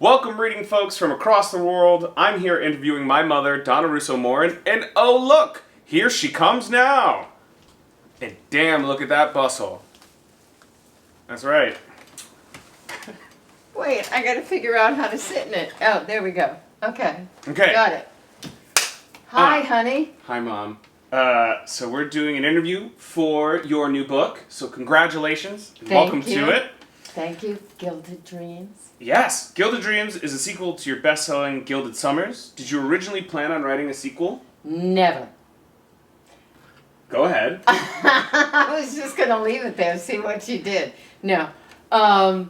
Welcome, reading folks from across the world. I'm here interviewing my mother, Donna Russo, and oh look, here she comes now. And damn, look at that bustle. That's right. Wait, I gotta figure out how to sit in it. Oh, there we go. Okay. Okay. Got it. Hi, honey. Hi, Mom. So we're doing an interview for your new book. So congratulations. And welcome to it. Thank you, Gilded Dreams. Yes, Gilded Dreams is a sequel to your best-selling Gilded Summers. Did you originally plan on writing a sequel? Never. Go ahead. I was just gonna leave it there, see what you did. No. I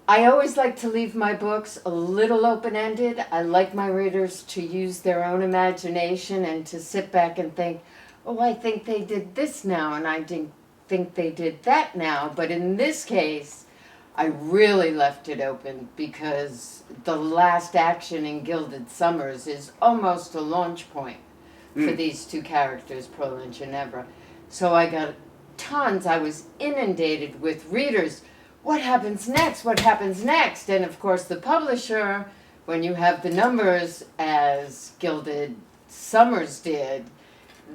always like to leave my books a little open-ended. I like my readers to use their own imagination and to sit back and think, oh, I think they did this now, and I didn't think they did that now. But in this case, I really left it open because the last action in Gilded Summers is almost a launch point for these two characters, Pearl and Ginevra. So I got tons. I was inundated with readers. What happens next? What happens next? And of course the publisher, when you have the numbers as Gilded Summers did,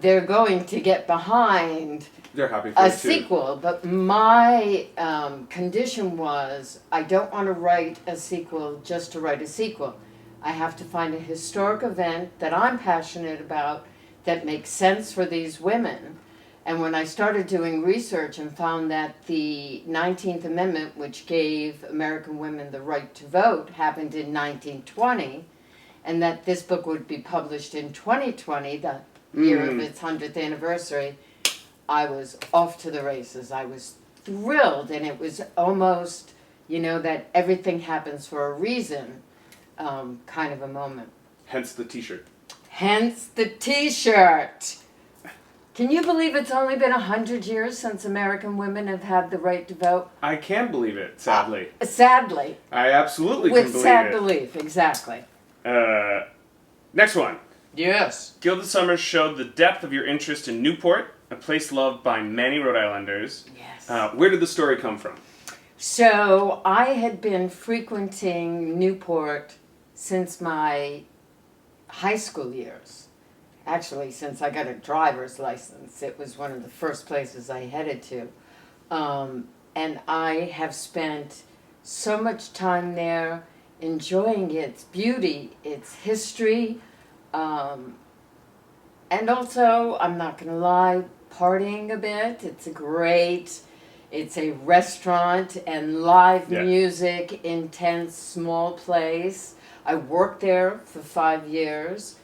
they're going to get behind They're happy for a it too. sequel. But my condition was I don't want to write a sequel just to write a sequel. I have to find a historic event that I'm passionate about that makes sense for these women. And when I started doing research and found that the 19th Amendment, which gave American women the right to vote, happened in 1920, and that this book would be published in 2020, the year of its 100th anniversary, I was off to the races. I was thrilled, and it was almost, that everything happens for a reason kind of a moment. Hence the t-shirt. Hence the t-shirt. Can you believe it's only been 100 years since American women have had the right to vote? I can believe it, sadly. Sadly. I absolutely can With believe sad it. belief, exactly. Next one. Yes. Gilded Summers showed the depth of your interest in Newport, a place loved by many Rhode Islanders. Yes. Where did the story come from? So I had been frequenting Newport since my high school years. Actually, since I got a driver's license, it was one of the first places I headed to. And I have spent so much time there enjoying its beauty, its history, and also, I'm not going to lie, partying a bit. It's a restaurant and live music, intense, small place. I worked there for 5 years.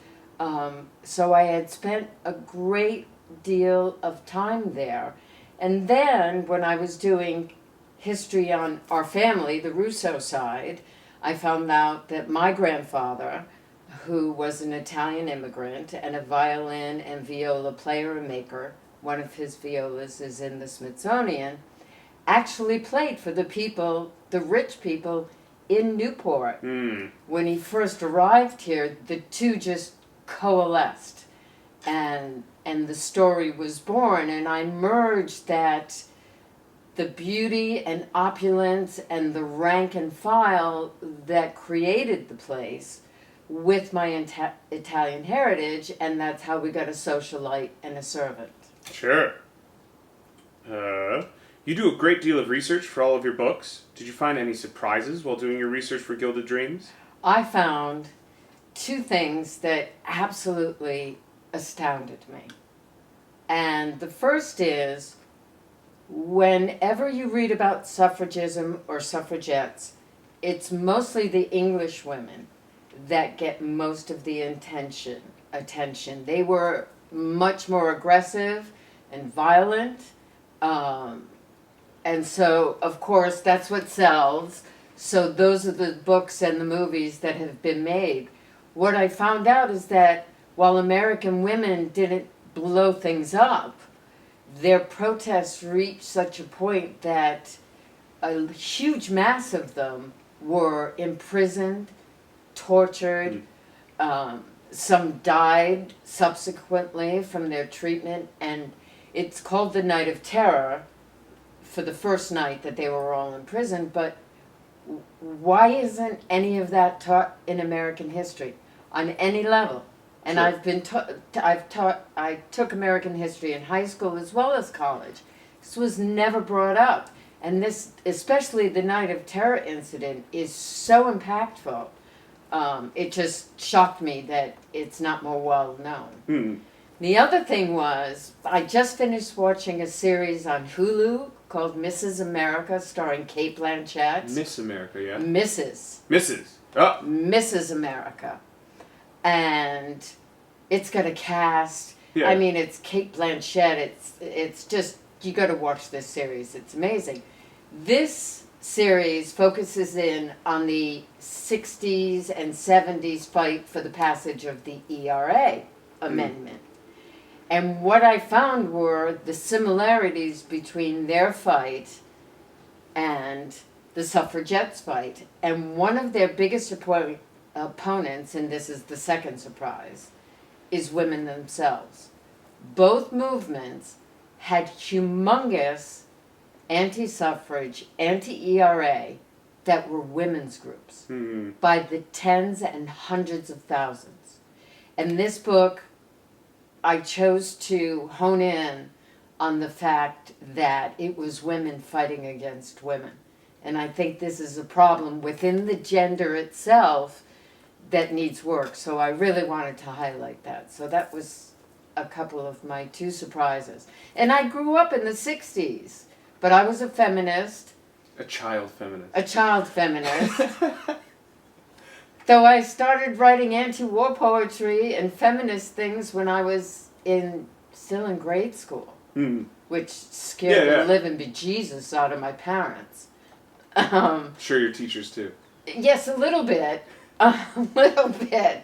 So I had spent a great deal of time there. And then when I was doing history on our family, the Russo side, I found out that my grandfather, who was an Italian immigrant and a violin and viola player and maker, one of his violas is in the Smithsonian, actually played for the rich people in Newport. When he first arrived here, the two just coalesced and the story was born, and I merged the beauty and opulence and the rank and file that created the place with my Italian heritage, and that's how we got a socialite and a servant. Sure. You do a great deal of research for all of your books. Did you find any surprises while doing your research for Gilded Dreams? I found two things that absolutely astounded me. And the first is, whenever you read about suffragism or suffragettes, it's mostly the English women that get most of the attention. They were much more aggressive and violent. And so, of course, that's what sells. So those are the books and the movies that have been made. What I found out is that while American women didn't blow things up, their protests reached such a point that a huge mass of them were imprisoned, tortured. Some died subsequently from their treatment, and it's called the Night of Terror for the first night that they were all in prison. But why isn't any of that taught in American history on any level? And Sure. I've been I took American history in high school as well as college. This was never brought up. And this, especially the Night of Terror incident, is so impactful. It just shocked me that it's not more well known. Hmm. The other thing was, I just finished watching a series on Hulu called Mrs. America, starring Kate Blanchett. Miss America, yeah. Mrs. Oh. Mrs. America. And it's got a cast. Yeah. I mean, it's Kate Blanchett. It's just, you got to watch this series. It's amazing. This series focuses in on the 60s and 70s fight for the passage of the ERA amendment. And what I found were the similarities between their fight and the suffragettes' fight. And one of their biggest opponents, and this is the second surprise, is women themselves. Both movements had humongous anti-suffrage, anti-ERA that were women's groups by the tens and hundreds of thousands. And this book, I chose to hone in on the fact that it was women fighting against women. And I think this is a problem within the gender itself that needs work. So I really wanted to highlight that. So that was a couple of my two surprises. And I grew up in the 60s, but I was a feminist. A child feminist. A child feminist. Though I started writing anti-war poetry and feminist things when I was still in grade school, which scared the living bejesus out of my parents. Sure, your teachers too. Yes, a little bit. A little bit.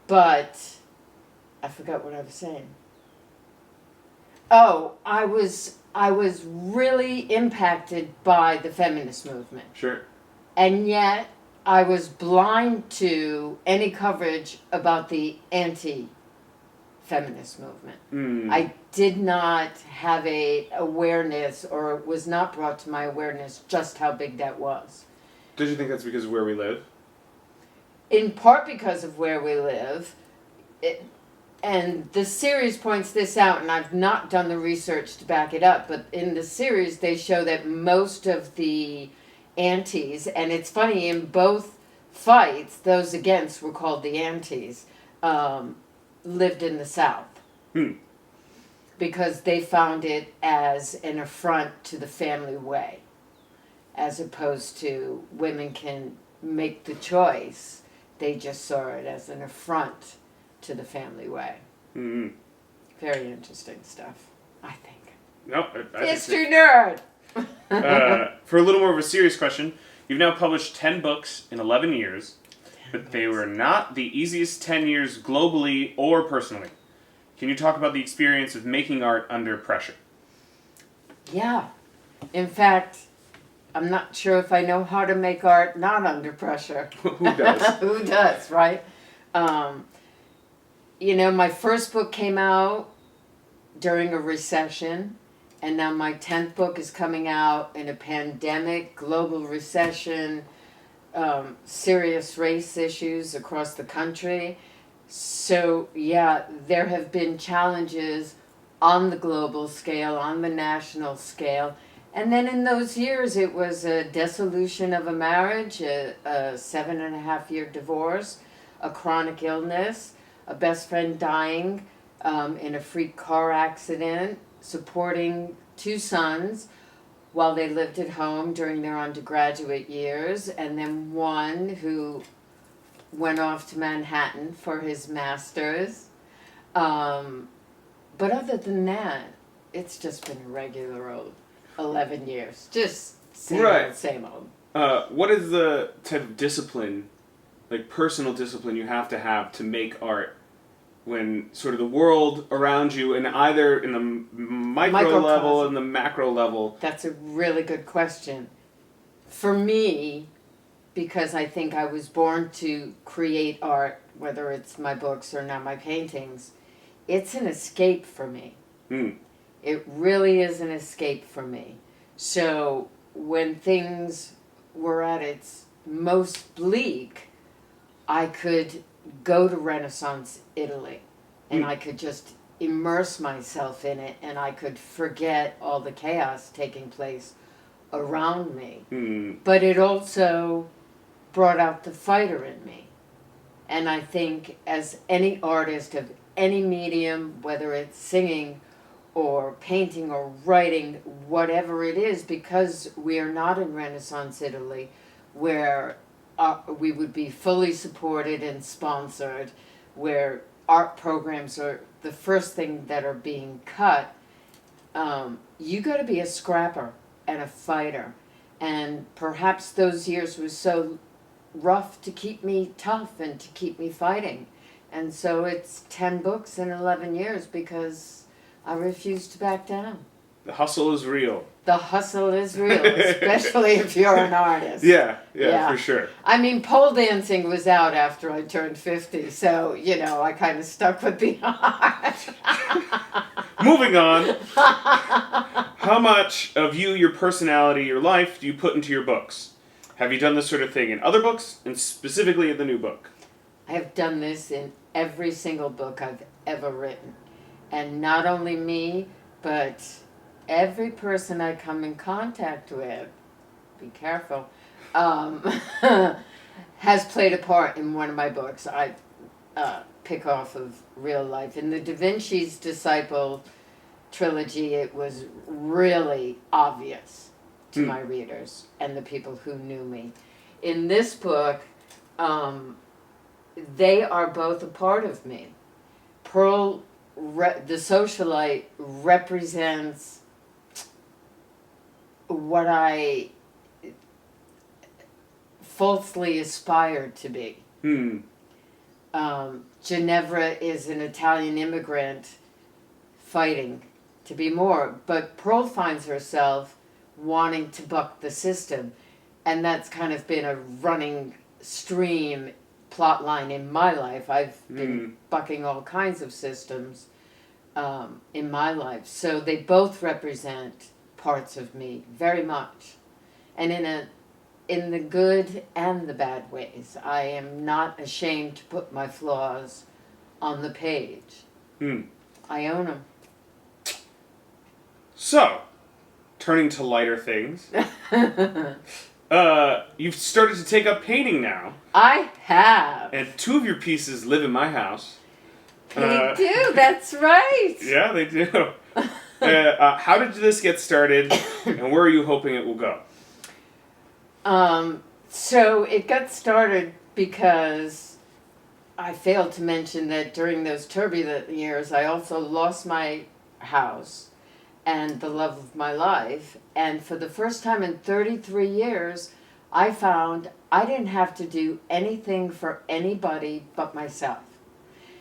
But I forgot what I was saying. Oh, I was really impacted by the feminist movement. Sure. And yet, I was blind to any coverage about the anti-feminist movement. I did not have a awareness, or it was not brought to my awareness just how big that was. Did you think that's because of where we live? In part because of where we live. And the series points this out, and I've not done the research to back it up, but in the series they show that most of the antis, and it's funny, in both fights, those against were called the antis, lived in the South. Because they found it as an affront to the family way, as opposed to women can make the choice. They just saw it as an affront to the family way. Very interesting stuff, I think. No, I History nerd! For a little more of a serious question, you've now published 10 books in 11 years, but they were not the easiest 10 years globally or personally. Can you talk about the experience of making art under pressure? Yeah. In fact, I'm not sure if I know how to make art not under pressure. Who does? Who does, right? My first book came out during a recession, and now my 10th book is coming out in a pandemic, global recession, serious race issues across the country. So, yeah, there have been challenges on the global scale, on the national scale. And then in those years, it was a dissolution of a marriage, a 7.5-year divorce, a chronic illness, a best friend dying in a freak car accident, supporting 2 sons while they lived at home during their undergraduate years, and then one who went off to Manhattan for his master's. But other than that, it's just been a regular old 11 years. Just same old, same old. What is the type of discipline, like personal discipline, you have to make art when sort of the world around you, and either in the micro level and the macro level? That's a really good question. For me, because I think I was born to create art, whether it's my books or now my paintings, it's an escape for me. It really is an escape for me. So when things were at its most bleak, I could go to Renaissance Italy and I could just immerse myself in it, and I could forget all the chaos taking place around me. But it also brought out the fighter in me. And I think as any artist of any medium, whether it's singing or painting or writing, whatever it is, because we are not in Renaissance Italy, where we would be fully supported and sponsored, where art programs are the first thing that are being cut, you got to be a scrapper and a fighter. And perhaps those years were so rough to keep me tough and to keep me fighting. And so it's 10 books in 11 years because I refuse to back down. The hustle is real. The hustle is real, especially if you're an artist. Yeah, for sure. I mean, pole dancing was out after I turned 50, so, you know, I kind of stuck with the art. Moving on. How much of you, your personality, your life do you put into your books? Have you done this sort of thing in other books, and specifically in the new book? I have done this in every single book I've ever written. And not only me, but every person I come in contact with, be careful, has played a part in one of my books. I pick off of real life. In the Da Vinci's Disciple trilogy, it was really obvious to my readers and the people who knew me. In this book, they are both a part of me. Pearl, the socialite, represents what I falsely aspired to be. Ginevra is an Italian immigrant fighting to be more, but Pearl finds herself wanting to buck the system, and that's kind of been a running stream plot line in my life. I've been bucking all kinds of systems in my life, so they both represent parts of me very much, and in the good and the bad ways. I am not ashamed to put my flaws on the page. I own them. So, turning to lighter things, you've started to take up painting now. I have. And 2 of your pieces live in my house. They do, that's right. Yeah, they do. How did this get started, and where are you hoping it will go? So it got started because I failed to mention that during those turbulent years, I also lost my house and the love of my life. And for the first time in 33 years, I found I didn't have to do anything for anybody but myself.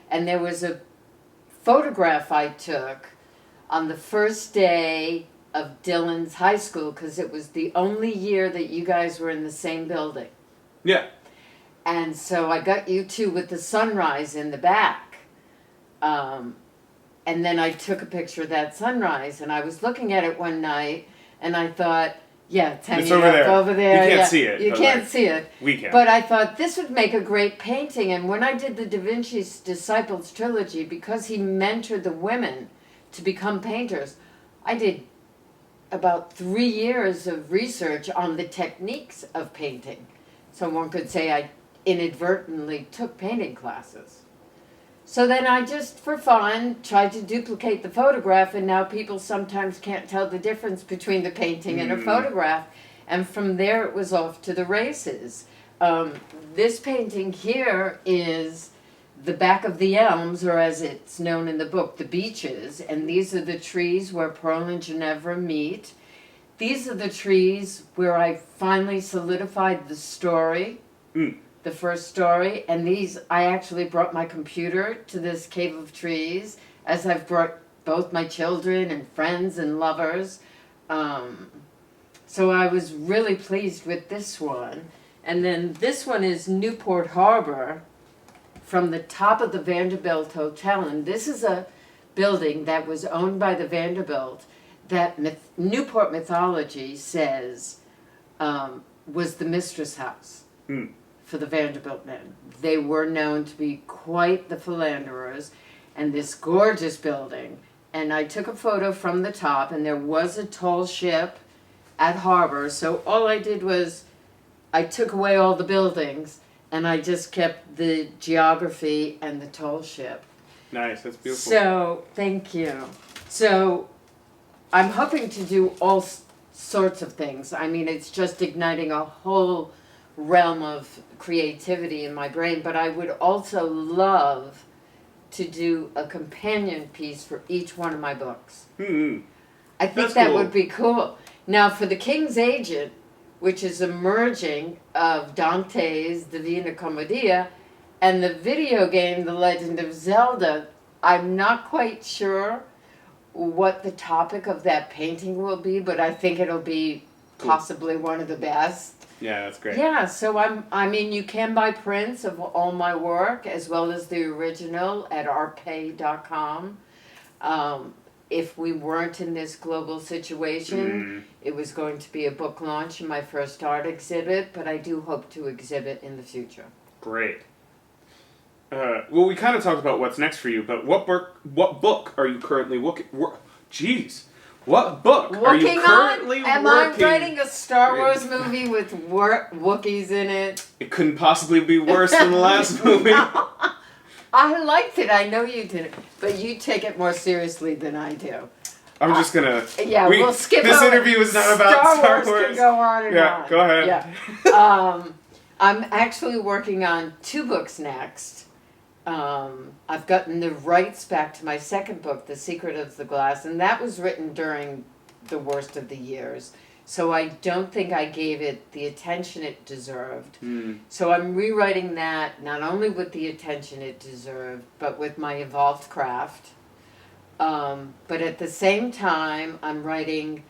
And there was a photograph I took on the first day of Dylan's high school, because it was the only year that you guys were in the same building. Yeah. And so I got you two with the sunrise in the back. And then I took a picture of that sunrise, and I was looking at it one night, and I thought, yeah, it's hanging over there. You can't see it. You can't see it. We can. But I thought this would make a great painting. And when I did the Da Vinci's Disciples trilogy, because he mentored the women to become painters, I did about 3 years of research on the techniques of painting. So one could say I inadvertently took painting classes. So then I just, for fun, tried to duplicate the photograph, and now people sometimes can't tell the difference between the painting and a photograph. And from there it was off to the races. This painting here is the back of the elms, or as it's known in the book, the beeches. And these are the trees where Pearl and Ginevra meet. These are the trees where I finally solidified the story. The first story, and these, I actually brought my computer to this cave of trees, as I've brought both my children and friends and lovers. So I was really pleased with this one. And then this one is Newport Harbor from the top of the Vanderbilt Hotel. And this is a building that was owned by the Vanderbilt that Newport mythology says was the Mistress House Hmm. for the Vanderbilt men. They were known to be quite the philanderers, and this gorgeous building. And I took a photo from the top, and there was a tall ship at harbor. So all I did was I took away all the buildings, and I just kept the geography and the tall ship. Nice, that's beautiful. So, thank you. So, I'm hoping to do all sorts of things. I mean, it's just igniting a whole realm of creativity in my brain, but I would also love to do a companion piece for each one of my books. Hmm. I think That's that cool. would be cool. Now, for The King's Agent, which is a merging of Dante's Divina Commedia and the video game The Legend of Zelda, I'm not quite sure what the topic of that painting will be, but I think it'll be Cool. possibly one of the best. Yeah, that's great. Yeah, so I mean, you can buy prints of all my work as well as the original at artpay.com. If we weren't in this global situation, it was going to be a book launch and my first art exhibit, but I do hope to exhibit in the future. Great. Well, we kind of talked about what's next for you, but what book are you currently working? Jeez, what book are you currently working? Am I writing a Star Wars movie with Wookiees in it? It couldn't possibly be worse than the last movie. No. I liked it. I know you did it, but you take it more seriously than I do. I'm just gonna. Yeah, we'll skip this over. interview is not about Star Wars. Can go on and yeah, on. go ahead. Yeah. I'm actually working on 2 books next. I've gotten the rights back to my second book, The Secret of the Glass, and that was written during the worst of the years. So I don't think I gave it the attention it deserved. So I'm rewriting that, not only with the attention it deserved, but with my evolved craft. But at the same time, I'm writing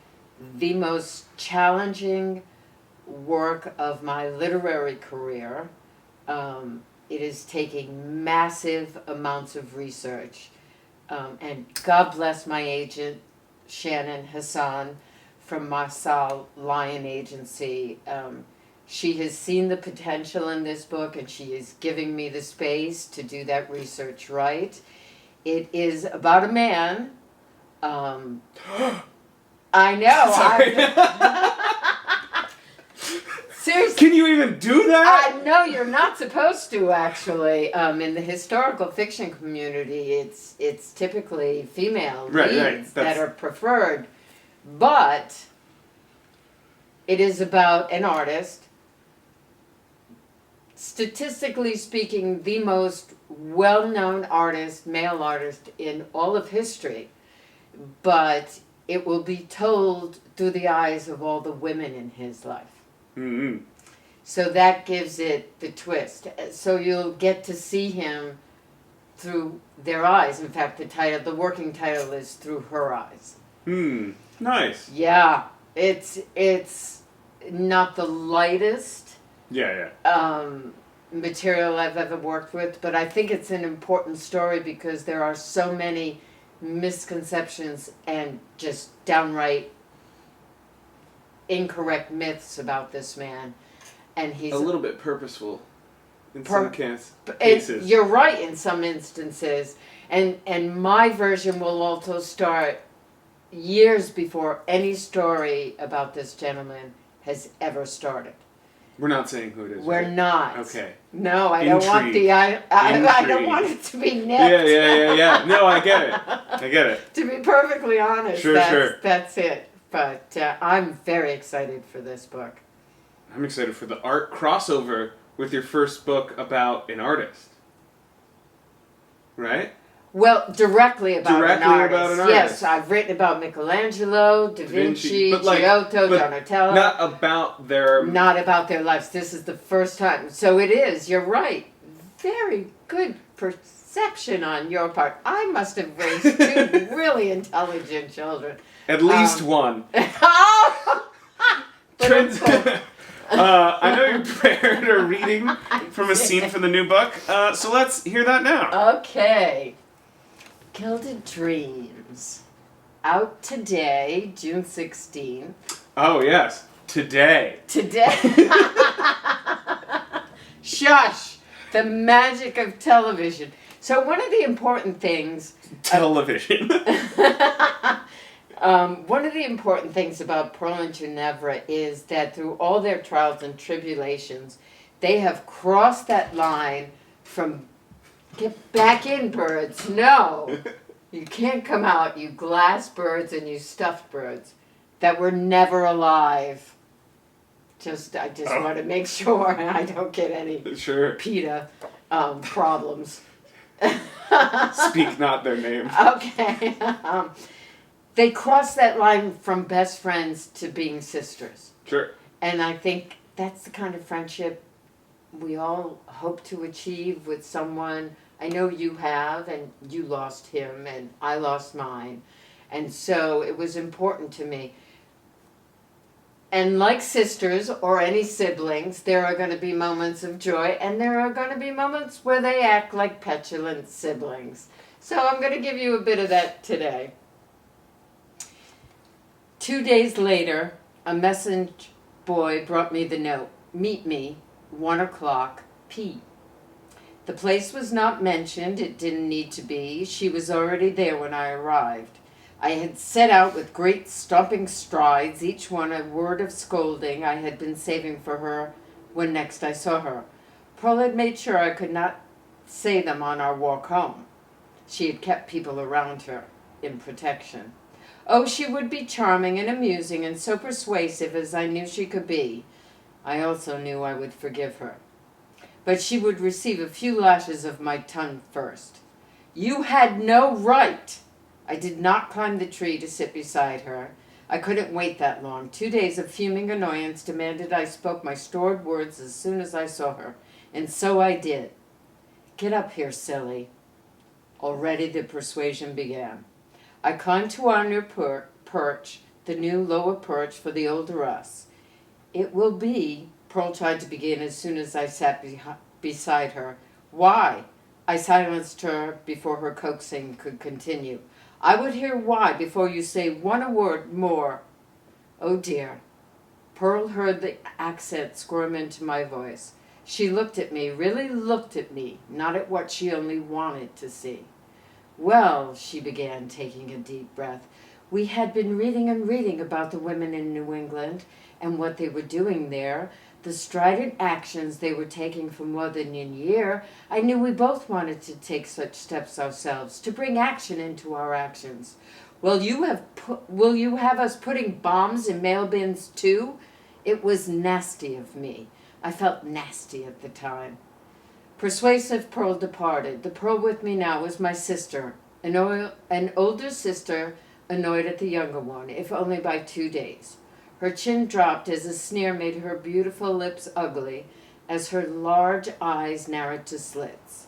the most challenging work of my literary career. It is taking massive amounts of research. And God bless my agent, Shannon Hassan, from Marsal Lion Agency. She has seen the potential in this book, and she is giving me the space to do that research right. It is about a man. I know. Seriously. Can you even do that? I know you're not supposed to, actually. In the historical fiction community, it's typically female leads that are preferred. But it is about an artist, statistically speaking, the most well-known artist, male artist in all of history. But it will be told through the eyes of all the women in his life. Mm-hmm. So that gives it the twist. So you'll get to see him through their eyes. In fact, the working title is Through Her Eyes. Nice. Yeah, it's not the lightest material I've ever worked with, but I think it's an important story because there are so many misconceptions and just downright incorrect myths about this man. And he's a little bit purposeful in some cases. You're right in some instances. And my version will also start years before any story about this gentleman has ever started. We're not saying who it is. We're not. Okay. No, I don't want the. I don't want it to be nipped. Yeah. No, I get it. To be perfectly honest, Sure. that's it. But I'm very excited for this book. I'm excited for the art crossover with your first book about an artist. Right? Well, directly about an artist. Yes, Yes, I've written about Michelangelo, Da Vinci, Giotto, Donatello. Not about their lives. This is the first time. So it is. You're right. Very good perception on your part. I must have raised 2 really intelligent children. At least one. Trent. I know you prepared a reading from a scene from the new book, so let's hear that now. Okay. Gilded Dreams. Out today, June 16th. Oh, yes. Today. Shush! The magic of television. So one of the important things... Television. One of the important things about Pearl and Ginevra is that through all their trials and tribulations, they have crossed that line from get back in, birds. No, you can't come out, you glass birds and you stuffed birds that were never alive. I just want to make sure I don't get any PETA problems. Speak not their name. Okay. They crossed that line from best friends to being sisters. Sure. And I think that's the kind of friendship we all hope to achieve with someone. I know you have, and you lost him, and I lost mine. And so it was important to me. And like sisters or any siblings, there are going to be moments of joy, and there are going to be moments where they act like petulant siblings. So I'm going to give you a bit of that today. 2 days later, a messenger boy brought me the note. Meet me, 1 o'clock, P. The place was not mentioned. It didn't need to be. She was already there when I arrived. I had set out with great stomping strides, each one a word of scolding I had been saving for her when next I saw her. Pearl had made sure I could not say them on our walk home. She had kept people around her in protection. Oh, she would be charming and amusing and so persuasive as I knew she could be. I also knew I would forgive her. But she would receive a few lashes of my tongue first. You had no right! I did not climb the tree to sit beside her. I couldn't wait that long. 2 days of fuming annoyance demanded I spoke my stored words as soon as I saw her. And so I did. Get up here, silly. Already the persuasion began. I climbed to our new perch, the new lower perch for the older us. It will be, Pearl tried to begin as soon as I sat beside her. Why? I silenced her before her coaxing could continue. I would hear why before you say one word more. Oh dear. Pearl heard the accent squirm into my voice. She looked at me, really looked at me, not at what she only wanted to see. Well, she began, taking a deep breath, we had been reading and reading about the women in New England and what they were doing there, the strident actions they were taking for more than a year. I knew we both wanted to take such steps ourselves, to bring action into our actions. Will you have us putting bombs in mail bins too? It was nasty of me. I felt nasty at the time. Persuasive Pearl departed. The Pearl with me now was my sister, an older sister annoyed at the younger one, if only by 2 days. Her chin dropped as a sneer made her beautiful lips ugly, as her large eyes narrowed to slits.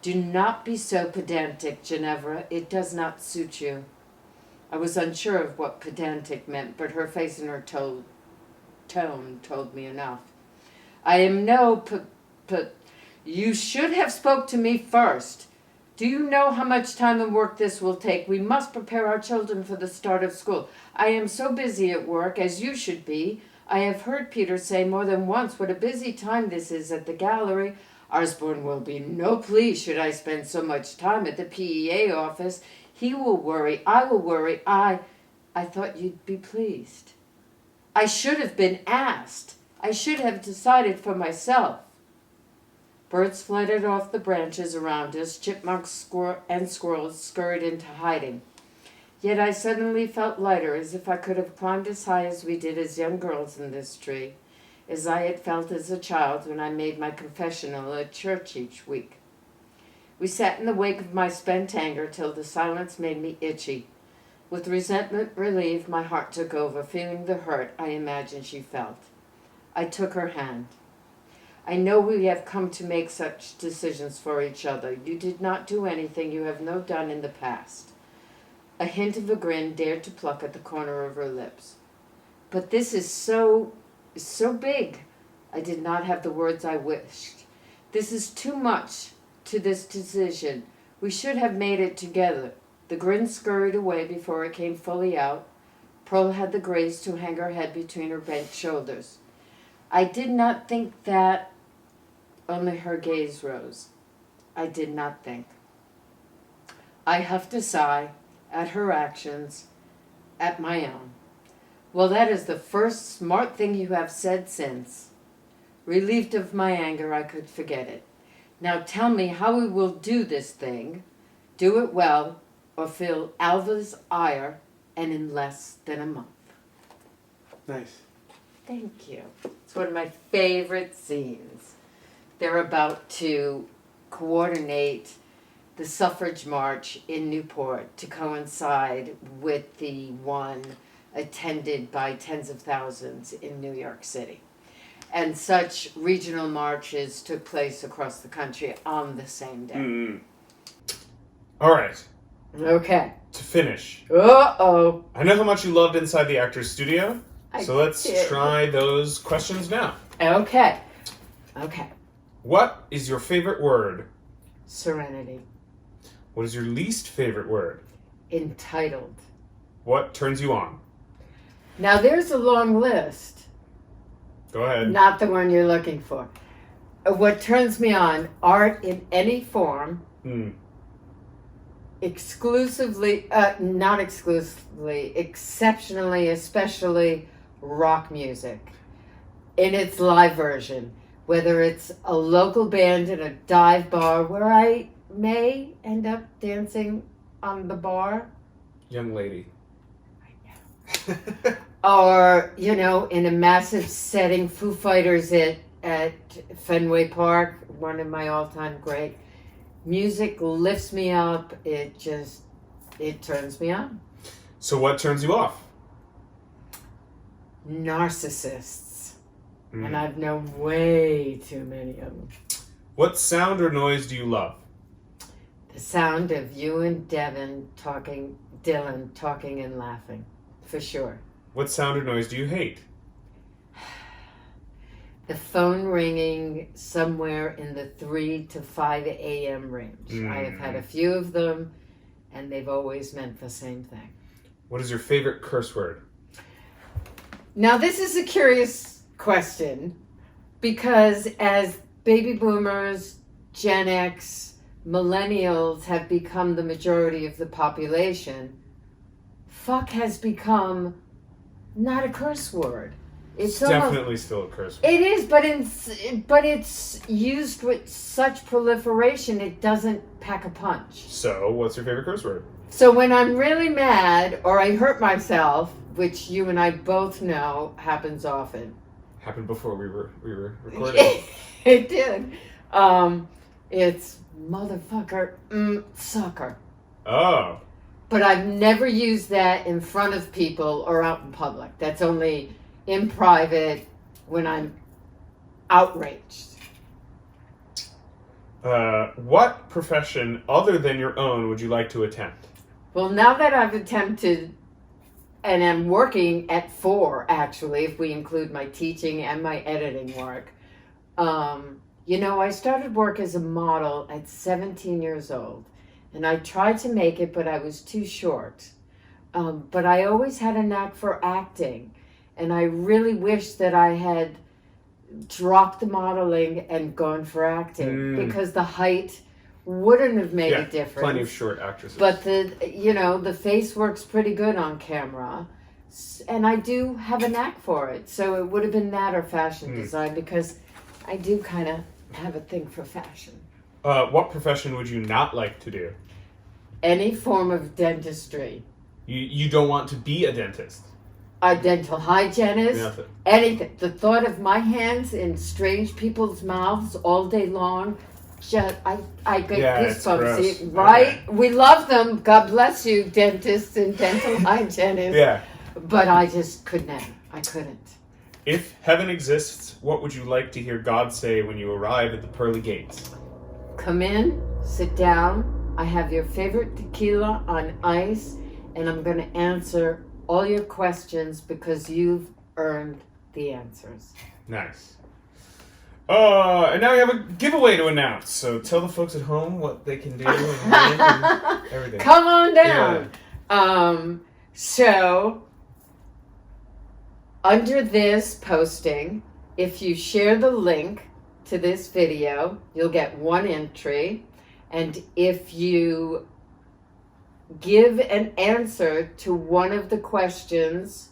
Do not be so pedantic, Ginevra. It does not suit you. I was unsure of what pedantic meant, but her face and her tone told me enough. I am no You should have spoke to me first. Do you know how much time and work this will take? We must prepare our children for the start of school. I am so busy at work, as you should be. I have heard Peter say more than once what a busy time this is at the gallery. Osborne will be no pleased should I spend so much time at the PEA office. He will worry. I will worry. I thought you'd be pleased. I should have been asked. I should have decided for myself. Birds fluttered off the branches around us. Chipmunks and squirrels scurried into hiding. Yet I suddenly felt lighter, as if I could have climbed as high as we did as young girls in this tree, as I had felt as a child when I made my confessional at church each week. We sat in the wake of my spent anger till the silence made me itchy. With resentment relieved, my heart took over, feeling the hurt I imagined she felt. I took her hand. I know we have come to make such decisions for each other. You did not do anything you have not done in the past. A hint of a grin dared to pluck at the corner of her lips. But this is so big. I did not have the words I wished. This is too much to this decision. We should have made it together. The grin scurried away before it came fully out. Pearl had the grace to hang her head between her bent shoulders. I did not think that, only her gaze rose. I did not think. I huffed a sigh at her actions, at my own. Well, that is the first smart thing you have said since. Relieved of my anger, I could forget it. Now tell me how we will do this thing. Do it well, or feel Alva's ire, and in less than a month. Nice. Thank you. It's one of my favorite scenes. They're about to coordinate the suffrage march in Newport to coincide with the one attended by tens of thousands in New York City. And such regional marches took place across the country on the same day. Mm. All right. Okay. To finish. Uh-oh. I know how much you loved Inside the Actors Studio, so let's did. try those questions now. Okay. What is your favorite word? Serenity. What is your least favorite word? Entitled. What turns you on? Now there's a long list. Go ahead. Not the one you're looking for. What turns me on, art in any form, exclusively, not exclusively, exceptionally, especially rock music in its live version. Whether it's a local band in a dive bar where I may end up dancing on the bar. Young lady. Or, in a massive setting, Foo Fighters at Fenway Park, one of my all-time great. Music lifts me up. It turns me on. So what turns you off? Narcissists. And I've known way too many of them. What sound or noise do you love? The sound of you and Dylan talking and laughing, for sure. What sound or noise do you hate? The phone ringing somewhere in the 3 to 5 a.m. range. I have had a few of them, and they've always meant the same thing. What is your favorite curse word? Now, this is a curious question, because as baby boomers, Gen X, millennials have become the majority of the population, fuck has become not a curse word. It's definitely still a curse word. It is, but it's used with such proliferation, it doesn't pack a punch. So, what's your favorite curse word? So when I'm really mad or I hurt myself, which you and I both know happens often. Happened before we were recording. It did. It's motherfucker, sucker. Oh. But I've never used that in front of people or out in public. That's only in private when I'm outraged. What profession other than your own would you like to attempt? Well, now that I've attempted, and I'm working at 4, actually, if we include my teaching and my editing work. I started work as a model at 17 years old. And I tried to make it, but I was too short. But I always had a knack for acting. And I really wish that I had dropped the modeling and gone for acting. Because the height wouldn't have made a difference. Plenty of short actresses. But the face works pretty good on camera. And I do have a knack for it. So it would have been that or fashion design, because I do kind of have a thing for fashion. What profession would you not like to do? Any form of dentistry. You don't want to be a dentist? A dental hygienist. Nothing. Anything. The thought of my hands in strange people's mouths all day long, I get goosebumps. Right? Okay. We love them. God bless you, dentists and dental hygienists. Yeah. But I just couldn't. I couldn't. If heaven exists, what would you like to hear God say when you arrive at the pearly gates? Come in, sit down. I have your favorite tequila on ice, and I'm going to answer all your questions because you've earned the answers. Nice. And now we have a giveaway to announce. So tell the folks at home what they can do and everything. Come on down. Yeah. So under this posting, if you share the link to this video, you'll get 1 entry. And if you give an answer to one of the questions,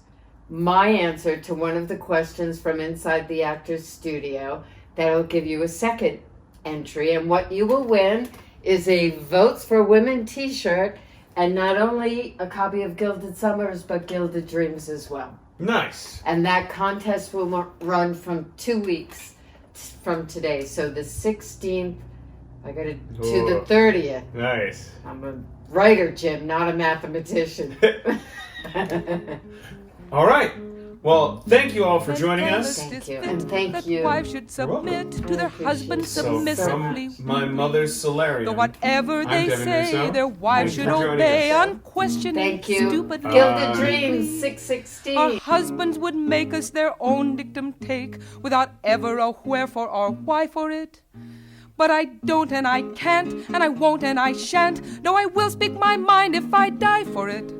my answer to one of the questions from inside the Actors Studio, that'll give you a 2nd entry. And what you will win is a Votes for Women t-shirt, and not only a copy of Gilded Summers, but Gilded Dreams as well. Nice. And that contest will run from 2 weeks from today. So the 16th, to the 30th. Nice. I'm a writer, Jim, not a mathematician. All right. Well, thank you all for joining us. Thank you. And thank you. Wives should submit to their husbands So submissively. from my mother's solarium. Though whatever I'm they Devin say, Russo. their wives Thanks should for joining obey us. unquestioning, Thank you. stupidly. Gilded Dreams, 616. Our husbands would make us their own dictum take, without ever a wherefore or why for it. But I don't and I can't, and I won't and I shan't. No, I will speak my mind if I die for it.